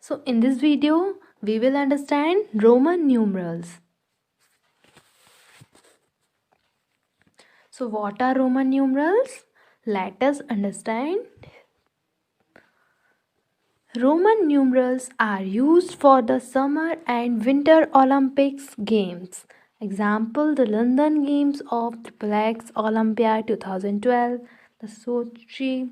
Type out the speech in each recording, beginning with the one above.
So in this video, we will understand Roman numerals. So what are Roman numerals? Let us understand. Roman numerals are used for the Summer and Winter Olympics Games. Example, the London Games of XXX Olympiad 2012, the Sochi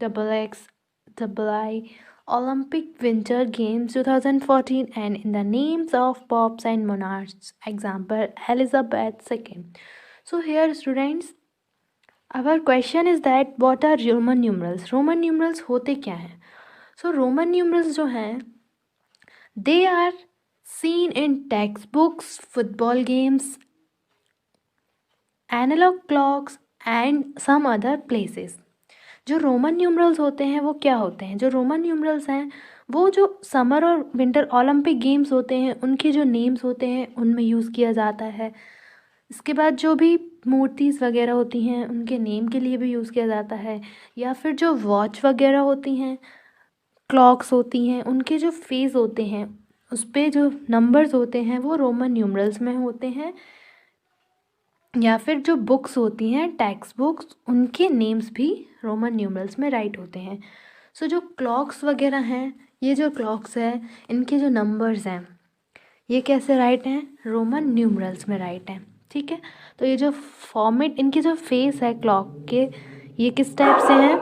XXI Olympic Winter Games 2014, and in the names of popes and monarchs. Example, Elizabeth II. So here students, our question is that what are Roman numerals? Roman numerals होते क्या हैं? So Roman numerals जो हैं, they are seen in textbooks, football games, analog clocks and some other places. जो Roman numerals होते हैं वो क्या होते हैं? जो रोमन न्यूमरल्स हैं वो जो समर और विंटर ओलंपिक गेम्स होते हैं उनके जो नेम्स होते हैं उनमें यूज़ किया जाता है. इसके बाद जो भी मूर्तिज़ वगैरह होती हैं उनके नेम के लिए भी यूज़ किया जाता है. या फिर जो वॉच वगैरह होती हैं, क्लॉक्स होती हैं, उनके जो फेस होते हैं उस पर जो नंबर्स होते हैं वो रोमन न्यूमरल्स में होते हैं. या फिर जो बुक्स होती हैं, टेक्स्ट बुक्स, उनके नेम्स भी रोमन न्यूमरल्स में राइट होते हैं. सो जो क्लॉक्स वगैरह हैं, ये जो क्लॉक्स है इनके जो नंबर्स हैं ये कैसे राइट हैं? रोमन न्यूमरल्स में राइट हैं. ठीक है. तो ये जो फॉर्मेट, इनके जो फेस है क्लॉक के, ये किस टाइप से हैं?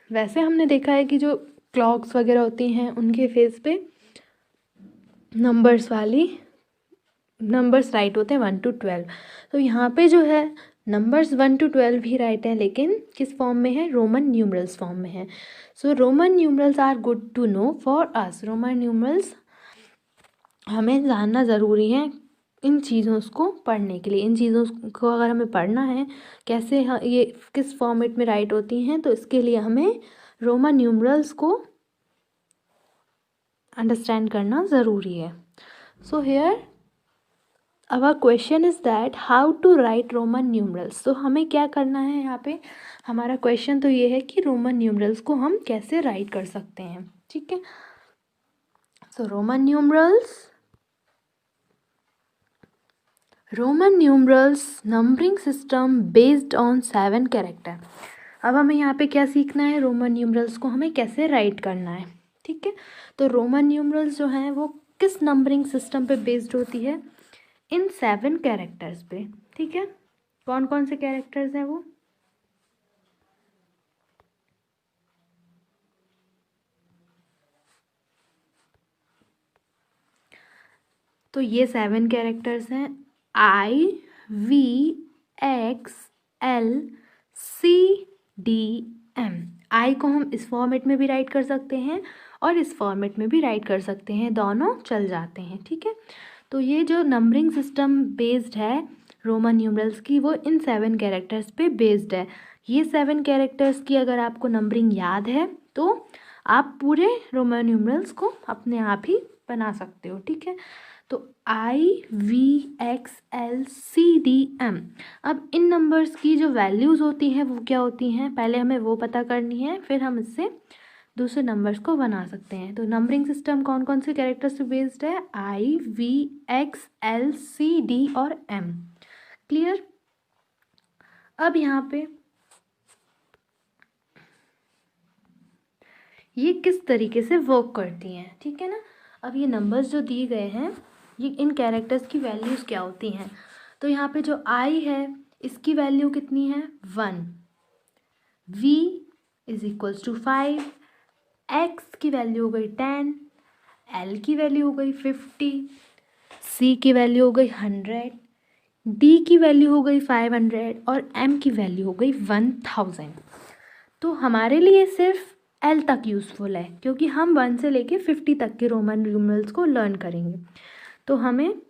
वैसे हमने देखा है कि जो क्लॉक्स वगैरह होती हैं उनके फेस पे नंबर्स राइट होते हैं 1 to 12. तो यहाँ पे जो है नंबर्स 1 to 12 ही राइट हैं, लेकिन किस फॉर्म में है? रोमन न्यूमरल्स फॉर्म में है. So Roman numerals are good to know for us. Roman numerals हमें जानना ज़रूरी है इन चीज़ों को पढ़ने के लिए. इन चीज़ों को अगर हमें पढ़ना है कैसे ये किस फॉर्मेट में राइट होती हैं, तो इसके लिए हमें रोमन न्यूमरल्स को अंडरस्टैंड करना ज़रूरी है. So here our question is that how to write Roman numerals. तो हमें क्या करना है यहाँ पे? हमारा क्वेश्चन तो ये है कि रोमन न्यूमरल्स को हम कैसे राइट कर सकते हैं. ठीक है. So Roman numerals numbering system based on 7 character. अब हमें यहाँ पे क्या सीखना है? रोमन न्यूमरल्स को हमें कैसे राइट करना है. ठीक है. तो रोमन न्यूमरल्स जो हैं वो किस नंबरिंग सिस्टम पे बेस्ड होती है? इन 7 कैरेक्टर्स पे. ठीक है. कौन कौन से कैरेक्टर्स हैं वो? तो ये 7 कैरेक्टर्स हैं IVXLCDM. आई को हम इस फॉर्मेट में भी राइट कर सकते हैं और इस फॉर्मेट में भी राइट कर सकते हैं, दोनों चल जाते हैं. ठीक है. तो ये जो नंबरिंग सिस्टम बेस्ड है रोमन न्यूमरल्स की, वो इन 7 कैरेक्टर्स पे बेस्ड है. ये 7 कैरेक्टर्स की अगर आपको नंबरिंग याद है तो आप पूरे रोमन न्यूमरल्स को अपने आप ही बना सकते हो. ठीक है. तो IVXLCDM. अब इन नंबर्स की जो वैल्यूज़ होती हैं वो क्या होती हैं? पहले हमें वो पता करनी है, फिर हम इससे दूसरे नंबर्स को बना सकते हैं. तो नंबरिंग सिस्टम कौन कौन से कैरेक्टर्स पे बेस्ड है? IVXLCD और M. क्लियर. अब यहाँ पे ये किस तरीके से वर्क करती हैं. ठीक है ना. अब ये नंबर्स जो दिए गए हैं, ये इन कैरेक्टर्स की वैल्यूज़ क्या होती हैं? तो यहाँ पे जो I है इसकी वैल्यू कितनी है? 1. V is equals to 5. X की वैल्यू हो गई 10. L की वैल्यू हो गई 50. C की वैल्यू हो गई 100. D की वैल्यू हो गई 500 और M की वैल्यू हो गई 1000. तो हमारे लिए सिर्फ L तक यूज़फुल है क्योंकि हम 1 से लेके 50 तक के रोमन न्यूमरल्स को लर्न करेंगे. तो हमें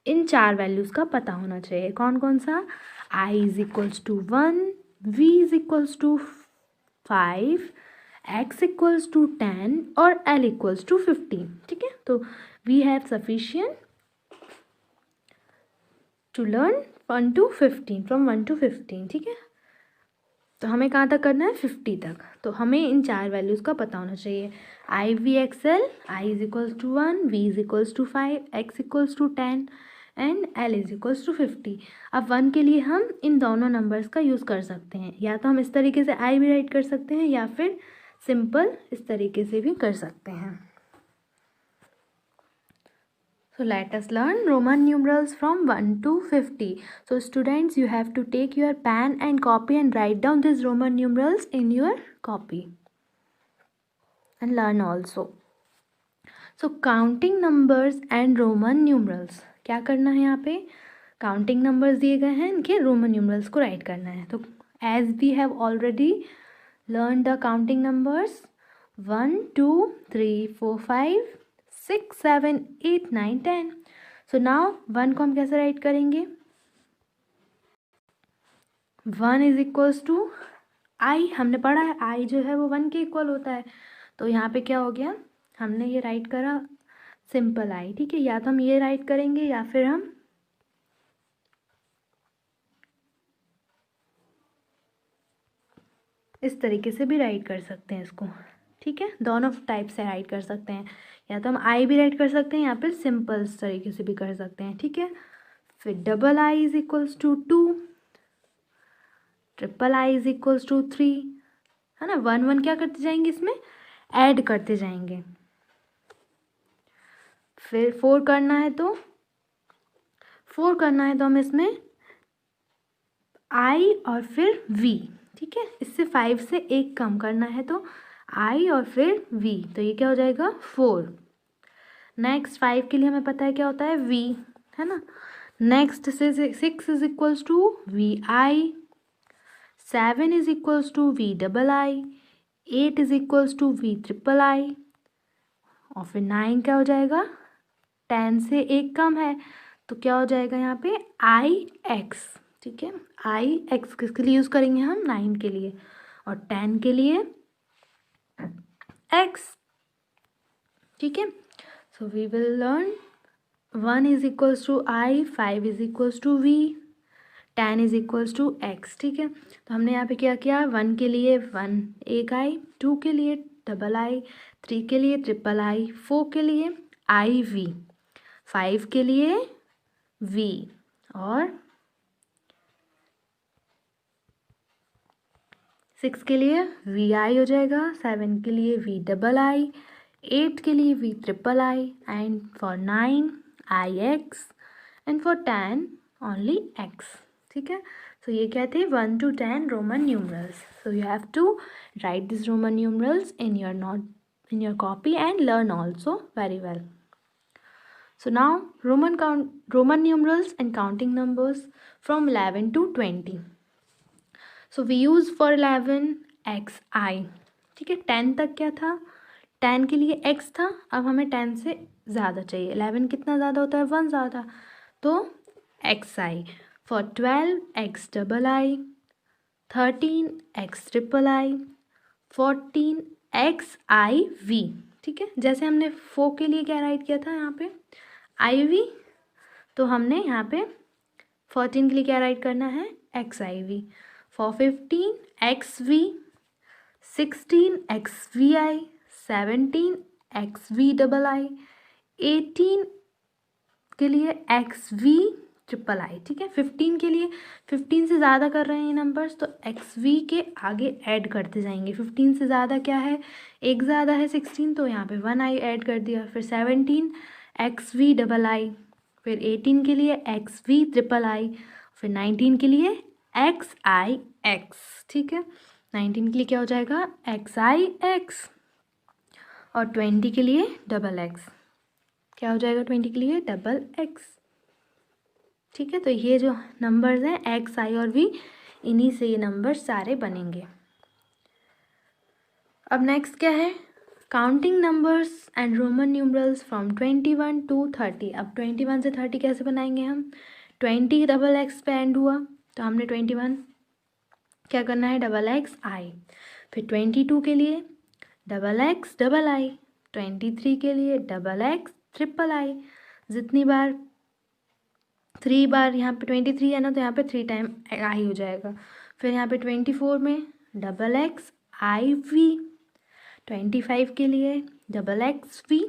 इन 4 वैल्यूज़ का पता होना चाहिए. कौन कौन सा? I is equals to 1, V is equals to 5, X equals to 10 और L इक्वल्स टू 15. ठीक है. तो we have sufficient to learn 1 to 15, from 1 to 15. ठीक है. तो हमें कहाँ तक करना है 50 तक। तो हमें इन 4 वैल्यूज़ का पता होना चाहिए। I V X L, I is equals to 1, V is equals to 5, X equals to 10 and L is equals to 50। अब 1 के लिए हम इन दोनों नंबर्स का यूज़ कर सकते हैं, या तो हम इस तरीके से आई भी राइट कर सकते हैं या फिर सिंपल इस तरीके से भी कर सकते हैं। So let us learn Roman numerals from 1 to 50. So students, you have to take your pen and copy and write down these Roman numerals in your copy and learn also. So counting numbers and Roman numerals. क्या करना है यहाँ पे? Counting numbers दिए गए हैं, इनके Roman numerals को write करना है। तो as we have already learned the counting numbers 1, 2, 3, 4, 5, 6, 7, 8, 9, 10. So now 1 को हम कैसे राइट करेंगे? 1 इज इक्वल्स टू आई, हमने पढ़ा है आई जो है वो 1 के इक्वल होता है। तो यहाँ पे क्या हो गया, हमने ये राइट करा सिंपल आई, ठीक है। या तो हम ये राइट करेंगे या फिर हम इस तरीके से भी राइट कर सकते हैं इसको, ठीक है। दोनों टाइप से राइट कर सकते हैं, या तो हम आई भी राइट कर सकते हैं या फिर सिंपल इस तरीके से भी कर सकते हैं, ठीक है। फिर double I is equals to 2, triple I is equals to 3, है ना। 1 1 क्या करते जाएंगे, इसमें ऐड करते जाएंगे। फिर 4 करना है तो हम इसमें आई और फिर वी, ठीक है। इससे 5 से 1 कम करना है तो आई और फिर वी, तो ये क्या हो जाएगा 4। नेक्स्ट 5 के लिए हमें पता है क्या होता है वी, है ना। नेक्स्ट से 6 is equals to V I, 7 is equals to V double I, 8 is equals to V triple I, और फिर 9 क्या हो जाएगा, 10 से 1 कम है तो क्या हो जाएगा यहाँ पे आई एक्स, ठीक है। आई एक्स किसके लिए यूज़ करेंगे हम, 9 के लिए, और 10 के लिए एक्स, ठीक है। So we will learn 1 is equals to I, 5 is equals to V, 10 is equals to X, ठीक है। तो हमने यहाँ पे क्या किया, 1 के लिए 1 एक आई, 2 के लिए डबल आई, 3 के लिए ट्रिपल आई, 4 के लिए आई वी, 5 के लिए वी, और 6 के लिए वी आई हो जाएगा, 7 के लिए वी डबल आई, 8 के लिए V triple I, and for 9 I X, and for 10 only X, ठीक है। सो ये क्या थे 1 to 10 Roman numerals. So you have to write this Roman numerals in your copy and learn also very well. So now Roman numerals and counting numbers from 11 to 20. So we use for 11 xi, ठीक है। 10 तक क्या था, 10 के लिए x था, अब हमें 10 से ज़्यादा चाहिए। 11 कितना ज़्यादा होता है, 1 ज़्यादा, तो xi। For 12 x double I, 13 x triple I, 14 x I V, ठीक है। जैसे हमने 4 के लिए क्या राइट किया था यहाँ पे आई वी, तो हमने यहाँ पे 14 के लिए क्या राइट करना है X I V. For 15 X V, 16 X V I, 17 X V double I, 18 के लिए एक्स वी ट्रिपल आई, ठीक है। 15 के लिए 15 से ज़्यादा कर रहे हैं ये नंबर्स, तो एक्स वी के आगे ऐड करते जाएंगे। 15 से ज़्यादा क्या है, एक ज़्यादा है 16, तो यहाँ पे 1 आई ऐड कर दिया। फिर 17 एक्स वी डबल आई, फिर 18 के लिए एक्स वी ट्रिपल आई, फिर 19 के लिए एक्स आई एक्स, ठीक है। 19 के लिए क्या हो जाएगा एक्स आई एक्स, और 20 के लिए डबल एक्स, क्या हो जाएगा 20 के लिए डबल एक्स, ठीक है। तो ये जो नंबर्स हैं एक्स आई और वी, इन्हीं से ये नंबर सारे बनेंगे। अब नेक्स्ट क्या है, counting numbers and Roman numerals from 21 to 30। अब 21 से 30 कैसे बनाएंगे हम, 20 डबल एक्स पे एंड हुआ, तो हमने 21 क्या करना है डबल एक्स आई। फिर 22 के लिए डबल एक्स डबल आई, 23 के लिए डबल एक्स ट्रिपल आई, जितनी बार 3 बार यहाँ पे 23 है ना, तो यहाँ पे 3 टाइम आई हो जाएगा। फिर यहाँ पे 24 में डबल एक्स आई वी, 25 के लिए double X V,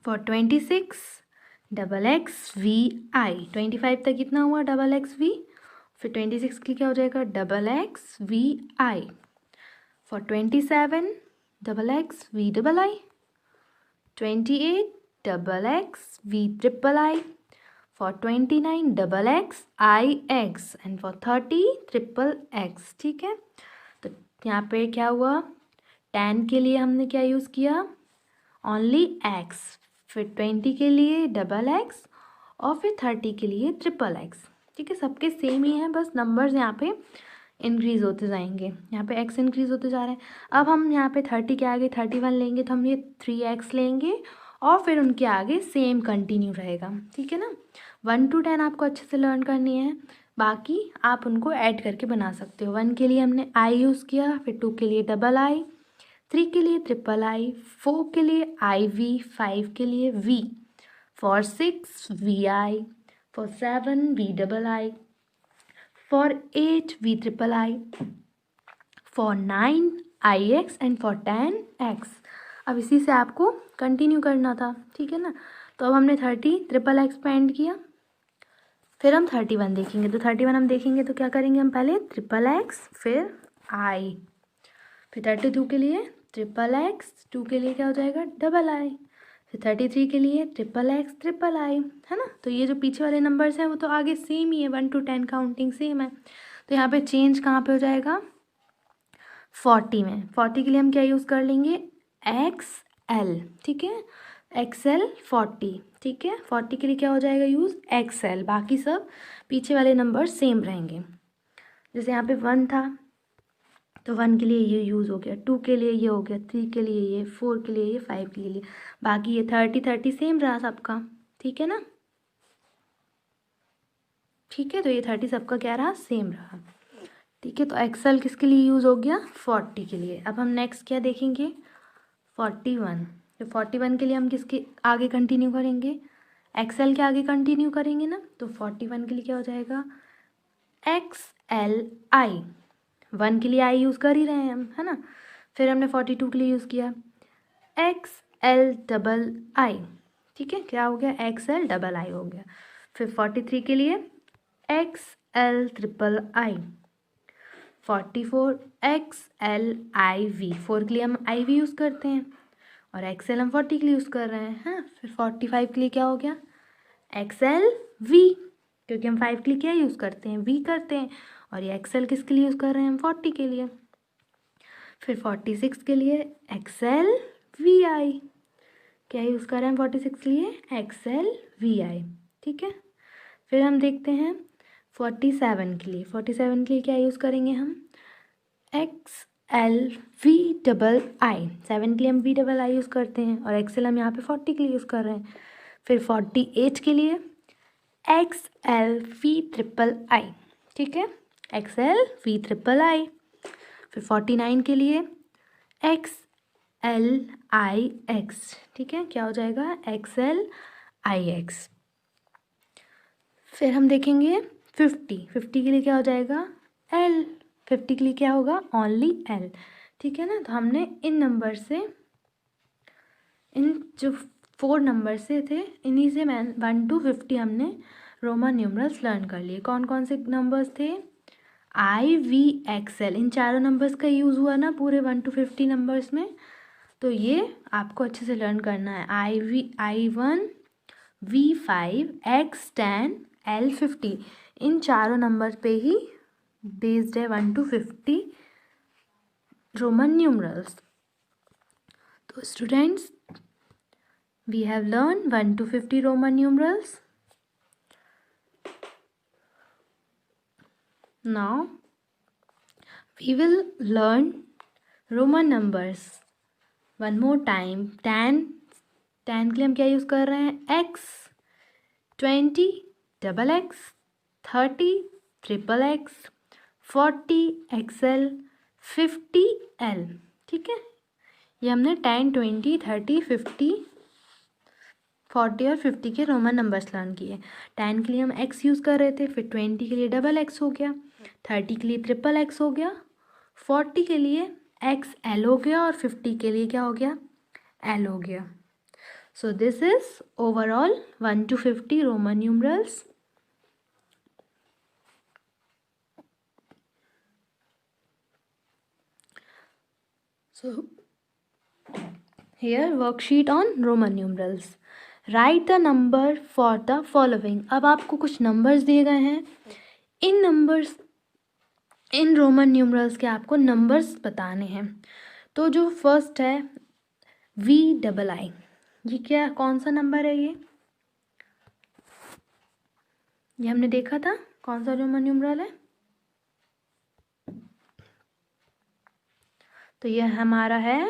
for 26 double X V I, 25 तक कितना हुआ डबल एक्स वी, फिर 26 के लिए क्या हो जाएगा double X V I, for 27 double X V double I, 28 double X V triple I, for 29 double X I X and for 30 triple X. ठीक है, तो यहाँ पे क्या हुआ, 10 के लिए हमने क्या यूज़ किया ओनली एक्स, फिर 20 के लिए डबल एक्स और फिर 30 के लिए ट्रिपल एक्स। ठीक है, सबके सेम ही है, बस नंबर्स यहाँ पे इंक्रीज़ होते जाएंगे, यहाँ पे एक्स इंक्रीज़ होते जा रहे हैं। अब हम यहाँ पे 30 के आगे 31 लेंगे तो हम ये 3x लेंगे और फिर उनके आगे सेम कंटिन्यू रहेगा। ठीक है ना, 1 to 10 आपको अच्छे से लर्न करनी है, बाकी आप उनको ऐड करके बना सकते हो। 1 के लिए हमने आई यूज़ किया, फिर 2 के लिए डबल आई, 3 के लिए ट्रिपल आई, 4 के लिए आई वी, 5 के लिए V, for 6 V I, for 7 V double I, for 8 V triple I, for 9 I X and for 10 X. अब इसी से आपको कंटिन्यू करना था। ठीक है ना, तो अब हमने 30 ट्रिपल एक्स पे एंड किया, फिर हम 31 देखेंगे। तो 31 हम देखेंगे तो क्या करेंगे, हम पहले ट्रिपल एक्स फिर आई, फिर 32 के लिए ट्रिपल एक्स, 2 के लिए क्या हो जाएगा डबल आई, फिर 33 के लिए ट्रिपल एक्स ट्रिपल आई, है ना। तो ये जो पीछे वाले नंबर्स हैं वो तो आगे सेम ही है, 1 to 10 काउंटिंग सेम है। तो यहाँ पे चेंज कहाँ पे हो जाएगा 40 में। 40 के लिए हम क्या यूज़ कर लेंगे एक्स एल। ठीक है, एक्सएल 40। ठीक है, 40 के लिए क्या हो जाएगा यूज़ एक्सएल, बाकी सब पीछे वाले नंबर सेम रहेंगे। जैसे यहाँ पे 1 था तो 1 के लिए ये यूज़ हो गया, 2 के लिए ये हो गया, 3 के लिए ये, 4 के लिए ये, 5 के लिए, बाकी ये 30 सेम रहा सबका। ठीक है ना, ठीक है, तो ये 30 सबका क्या रहा सेम रहा। ठीक है, तो एक्सएल किसके लिए यूज़ हो गया 40 के लिए। अब हम नेक्स्ट क्या देखेंगे 41। तो 41 के लिए हम किसके आगे कंटिन्यू करेंगे, एक्सएल के आगे कंटिन्यू करेंगे ना। तो 41 के लिए क्या हो जाएगा एक्स एल आई, 1 के लिए आई यूज़ कर ही रहे हैं हम, है ना। फिर हमने 42 के लिए यूज़ किया एक्स एल डबल आई। ठीक है, क्या हो गया एक्स एल डबल आई हो गया। फिर 43 के लिए X L triple I, 44 X L I V, 4 के लिए हम आई वी यूज़ करते हैं और एक्सएल हम 40 के लिए यूज़ कर रहे हैं, हाँ। फिर 45 के लिए क्या हो गया एक्सएल वी, क्योंकि हम 5 के लिए क्या यूज़ करते हैं वी करते हैं, और ये एक्सएल किसके लिए यूज़ कर रहे हैं हम 40 के लिए। फिर 46 के लिए एक्सएल वी आई, क्या यूज़ कर रहे हैं 46 के लिए एक्सएल वी आई। ठीक है, फिर हम देखते हैं 47 के लिए। 47 के लिए क्या यूज़ करेंगे हम एक्स एल वी डबल आई, 7 के लिए हम वी डबल आई यूज़ करते हैं और एक्सएल हम यहाँ पे 40 के लिए यूज़ कर रहे हैं। फिर 48 के लिए एक्स एल वी ट्रिपल आई। ठीक है, एक्स एल वी ट्रिपल आई। फिर 49 के लिए एक्स एल आई एक्स। ठीक है, क्या हो जाएगा एक्स एल आई एक्स। फिर हम देखेंगे 50 के लिए क्या हो जाएगा एल, 50 के लिए क्या होगा ओनली एल। ठीक है ना, तो हमने इन नंबर से, इन जो 4 नंबर से थे इन्हीं से 1 to 50 हमने रोमन न्यूमरल्स लर्न कर लिए। कौन कौन से नंबर्स थे आई वी एक्स एल, इन चारों नंबर्स का यूज़ हुआ ना पूरे 1 to 50 नंबर्स में। तो ये आपको अच्छे से लर्न करना है, I1 V5 X10 L50, इन चारों नंबर पे ही बेस्ड है 1 to 50 रोमन न्यूमरल्स। तो students we have learned 1 to 50 Roman numerals. Now we will learn Roman numbers one more time. 10 के लिए हम क्या यूज़ कर रहे हैं x, 20 double x, 30 triple x, 40 XL, 50 L. ठीक है, ये हमने 10 20 30 50 40 और 50 के रोमन नंबर्स लर्न किए। 10 के लिए हम x यूज़ कर रहे थे, फिर 20 के लिए डबल x हो गया, 30 के लिए ट्रिपल x हो गया, 40 के लिए XL हो गया और 50 के लिए क्या हो गया, L हो गया। So this is overall 1 to 50 Roman numerals. So here worksheet on Roman numerals. Write the number for the following. अब आपको कुछ नंबर्स दिए गए हैं, इन नंबर्स इन रोमन न्यूमरल्स के आपको नंबर्स बताने हैं। तो जो फर्स्ट है VII, ये क्या, कौन सा नंबर है? ये हमने देखा था, कौन सा रोमन न्यूमरल है? तो ये हमारा है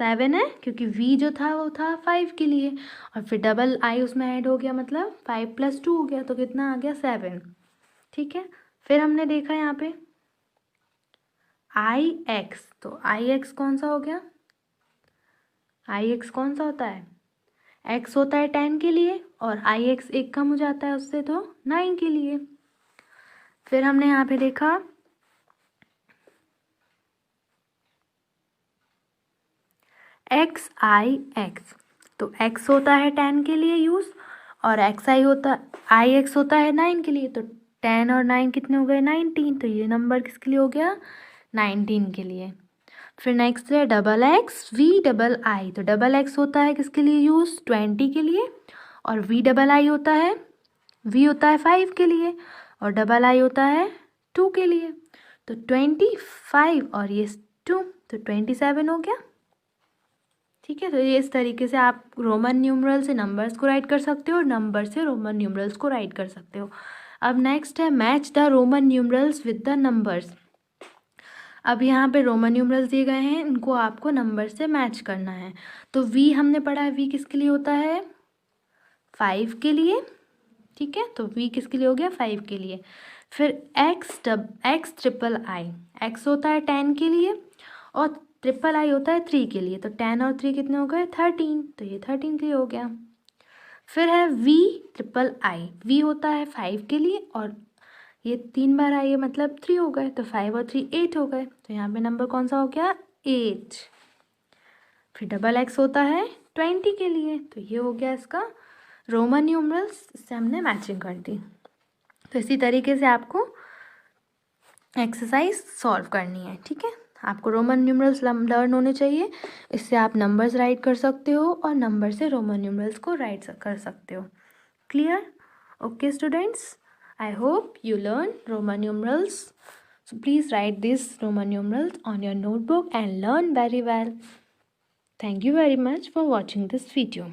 7 है, क्योंकि V जो था वो था 5 के लिए, और फिर डबल I उसमें ऐड हो गया, मतलब 5 + 2 हो गया, तो कितना आ गया 7। ठीक है, फिर हमने देखा यहाँ पे IX, तो IX कौन सा हो गया? IX कौन सा होता है? X होता है 10 के लिए, और IX एक कम हो जाता है उससे, तो 9 के लिए। फिर हमने यहाँ पे देखा XIX, तो X होता है 10 के लिए यूज़, और IX होता है 9 के लिए, तो 10 और 9 कितने हो गए? 19, तो ये नंबर किसके लिए हो गया? 19 के लिए। फिर नेक्स्ट है XVII, तो डबल X होता है किसके लिए यूज़? 20 के लिए, और VII होता है, V होता है 5 के लिए, और डबल I होता है 2 के लिए, तो 25 और ये 2, तो 27 हो गया। ठीक है, तो ये इस तरीके से आप रोमन न्यूमरल से नंबर्स को राइट कर सकते हो और नंबर से रोमन न्यूमरल्स को राइट कर सकते हो। अब नेक्स्ट है match the Roman numerals with the numbers. अब यहाँ पे रोमन न्यूमरल्स दिए गए हैं, इनको आपको नंबर से मैच करना है। तो V हमने पढ़ा है, V किसके लिए होता है? 5 के लिए। ठीक है, तो V किसके लिए हो गया? 5 के लिए। फिर XIII, X होता है 10 के लिए, और III होता है 3 के लिए, तो 10 और 3 कितने हो गए? 13, तो ये 13 के लिए हो गया। फिर है VIII, V होता है 5 के लिए, और ये 3 बार आई है, मतलब 3 हो गए, तो 5 और 3 8 हो गए, तो यहाँ पे नंबर कौन सा हो गया? 8। फिर डबल X होता है 20 के लिए, तो ये हो गया इसका रोमन न्यूमरल्स, इससे हमने मैचिंग कर दी। तो इसी तरीके से आपको एक्सरसाइज सॉल्व करनी है। ठीक है, आपको रोमन न्यूमरल्स लर्न होने चाहिए, इससे आप नंबर्स राइट कर सकते हो और नंबर से रोमन न्यूमरल्स को राइट कर सकते हो। Clear? Okay students, I hope you learn Roman numerals. So please write these Roman numerals on your notebook and learn very well. Thank you very much for watching this video.